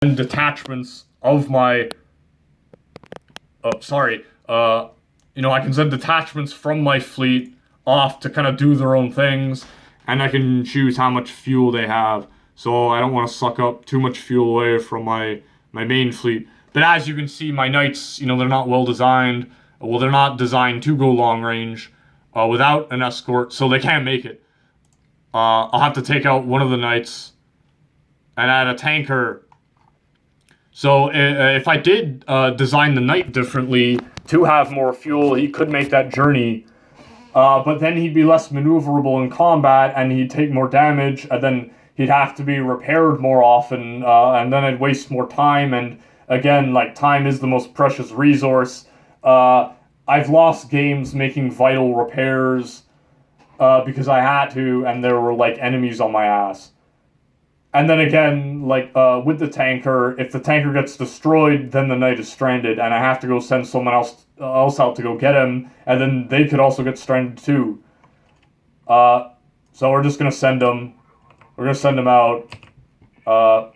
detachments of my I can send detachments from my fleet off to kind of do their own things, and I can choose how much fuel they have. So I don't want to suck up too much fuel away from my main fleet. But as you can see, my knights, they're not well designed. Well, they're not designed to go long range without an escort, so they can't make it. I'll have to take out one of the knights and add a tanker. So if I did design the knight differently to have more fuel, he could make that journey. But then he'd be less maneuverable in combat, and he'd take more damage, and then he'd have to be repaired more often, and then I'd waste more time. And again, time is the most precious resource. I've lost games making vital repairs because I had to, and there were enemies on my ass. And then again, with the tanker, if the tanker gets destroyed, then the knight is stranded, and I have to go send someone else out to go get him, and then they could also get stranded too. So we're just gonna send them. We're gonna send them out. Yeah,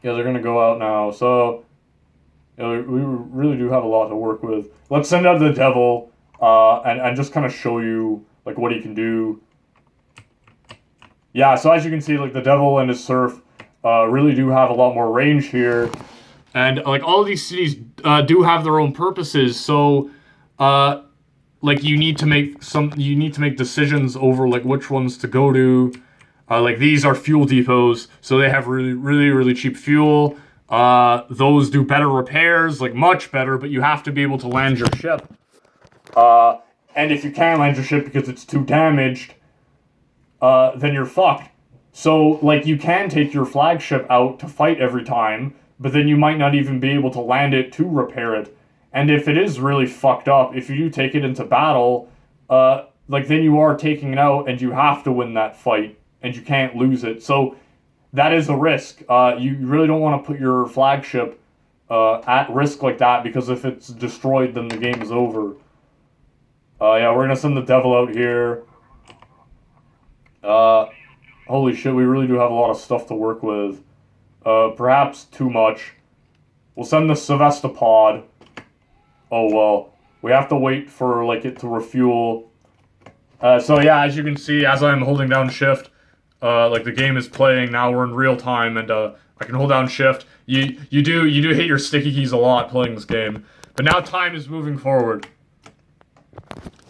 they're gonna go out now. So we really do have a lot to work with. Let's send out the devil, and just kind of show you what he can do. Yeah, so as you can see, the devil and his serf really do have a lot more range here. And, all of these cities do have their own purposes, so, you need to make decisions over, which ones to go to. These are fuel depots, so they have really, really, really cheap fuel. Those do better repairs, much better, but you have to be able to land your ship. And if you can't land your ship because it's too damaged, then you're fucked. So, you can take your flagship out to fight every time, but then you might not even be able to land it to repair it. And if it is really fucked up, if you do take it into battle, then you are taking it out, and you have to win that fight, and you can't lose it. So, that is a risk. You really don't want to put your flagship at risk like that, because if it's destroyed, then the game is over. Yeah, we're gonna send the devil out here. Holy shit, we really do have a lot of stuff to work with. Perhaps too much. We'll send the Sevastopod. Oh well, we have to wait for it to refuel. So yeah, as you can see, as I'm holding down shift, the game is playing now. We're in real time, and I can hold down shift. You do hit your sticky keys a lot playing this game, but now time is moving forward.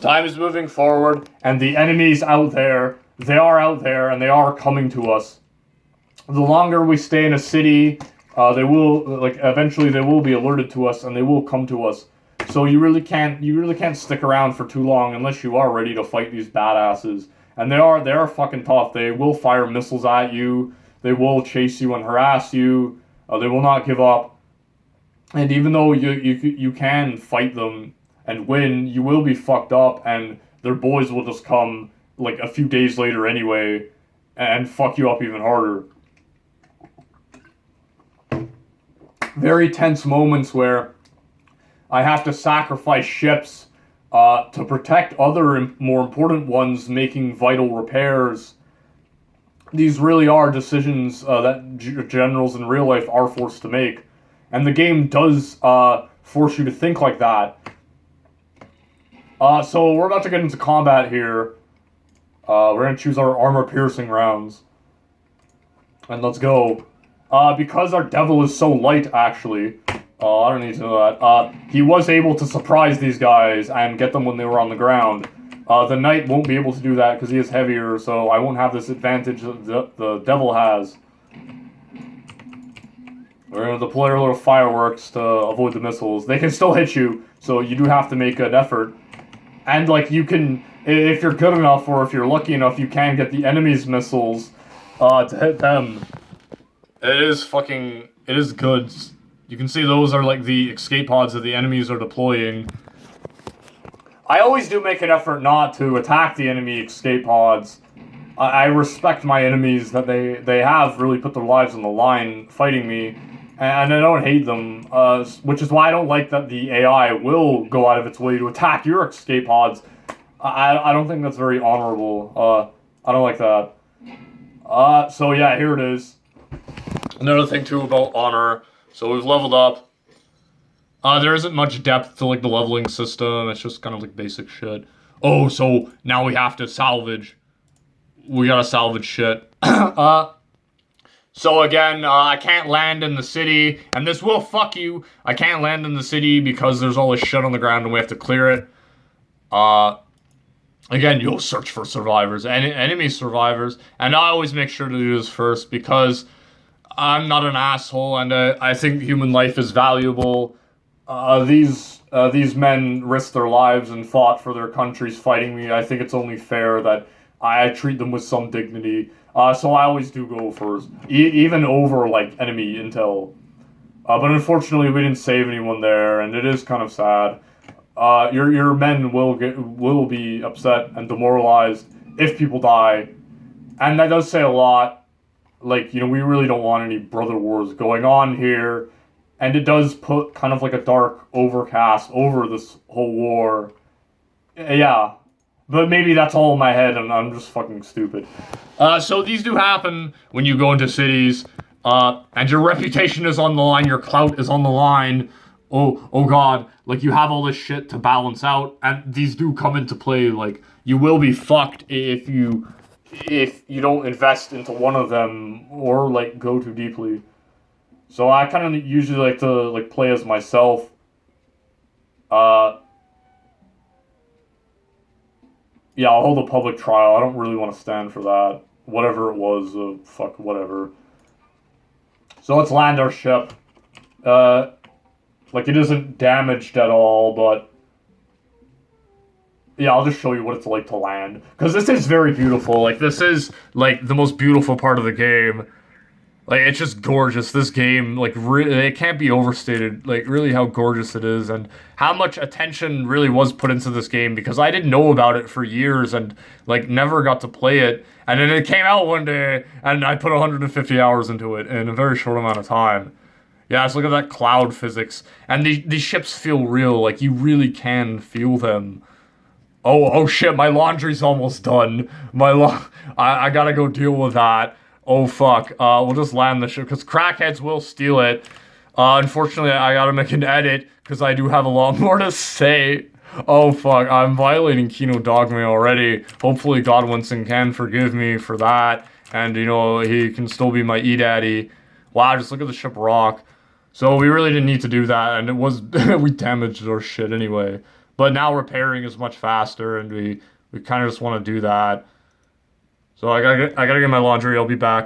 Time is moving forward, and the enemies out there, they are out there, and they are coming to us. The longer we stay in a city, they will, eventually they will be alerted to us, and they will come to us. So you really can't stick around for too long unless you are ready to fight these badasses. And they are fucking tough. They will fire missiles at you. They will chase you and harass you. They will not give up. And even though you can fight them and win, you will be fucked up, and their boys will just come a few days later anyway and fuck you up even harder. Very tense moments where I have to sacrifice ships to protect other more important ones making vital repairs. These really are decisions that generals in real life are forced to make, and the game does force you to think like that. So we're about to get into combat here. We're going to choose our armor-piercing rounds. And let's go. Because our devil is so light, actually, I don't need to know that, he was able to surprise these guys and get them when they were on the ground. The knight won't be able to do that because he is heavier, so I won't have this advantage that the devil has. We're going to deploy our little fireworks to avoid the missiles. They can still hit you, so you do have to make an effort. And, you can, if you're good enough, or if you're lucky enough, you can get the enemy's missiles to hit them. It is good. You can see those are, the escape pods that the enemies are deploying. I always do make an effort not to attack the enemy escape pods. I respect my enemies, that they have really put their lives on the line fighting me. And I don't hate them, which is why I don't like that the AI will go out of its way to attack your escape pods. I don't think that's very honorable. I don't like that. So yeah, here it is. Another thing too about honor. So we've leveled up. There isn't much depth to like the leveling system. It's just kind of like basic shit. Oh, so now we have to salvage. We gotta salvage shit. So again, I can't land in the city, and this will fuck you. I can't land in the city because there's all this shit on the ground and we have to clear it. Again, you'll search for survivors, enemy survivors, and I always make sure to do this first because I'm not an asshole, and I think human life is valuable. These men risked their lives and fought for their countries fighting me. I think it's only fair that I treat them with some dignity. So I always do go first, even over like enemy intel. But unfortunately, we didn't save anyone there, and it is kind of sad. Your men will be upset and demoralized if people die, and that does say a lot. Like, you know, we really don't want any brother wars going on here, and it does put kind of like a dark overcast over this whole war. Yeah, but maybe that's all in my head, and I'm just fucking stupid. So these do happen when you go into cities, and your reputation is on the line, your clout is on the line. Oh god, like you have all this shit to balance out, and these do come into play. Like, you will be fucked if you don't invest into one of them or like go too deeply. So I kind of usually like to like play as myself. Yeah, I'll hold a public trial. I don't really want to stand for that. Whatever it was, fuck, whatever. So let's land our ship. Like, it isn't damaged at all, but yeah, I'll just show you what it's like to land. Because this is very beautiful. Like, this is, like, the most beautiful part of the game. Like, it's just gorgeous. This game, like, it can't be overstated, like, really how gorgeous it is and how much attention really was put into this game, because I didn't know about it for years and, like, never got to play it. And then it came out one day, and I put 150 hours into it in a very short amount of time. Yeah, so look at that cloud physics. And these ships feel real, like, you really can feel them. Oh shit, my laundry's almost done. I gotta go deal with that. Oh fuck, we'll just land the ship, because crackheads will steal it. Unfortunately, I gotta make an edit, because I do have a lot more to say. Oh fuck, I'm violating Kino Dogma already. Hopefully Godwinson can forgive me for that, and you know, he can still be my E-daddy. Wow, just look at the ship rock. So we really didn't need to do that, and it was, we damaged our shit anyway. But now repairing is much faster, and we kind of just want to do that. So I gotta get my laundry, I'll be back.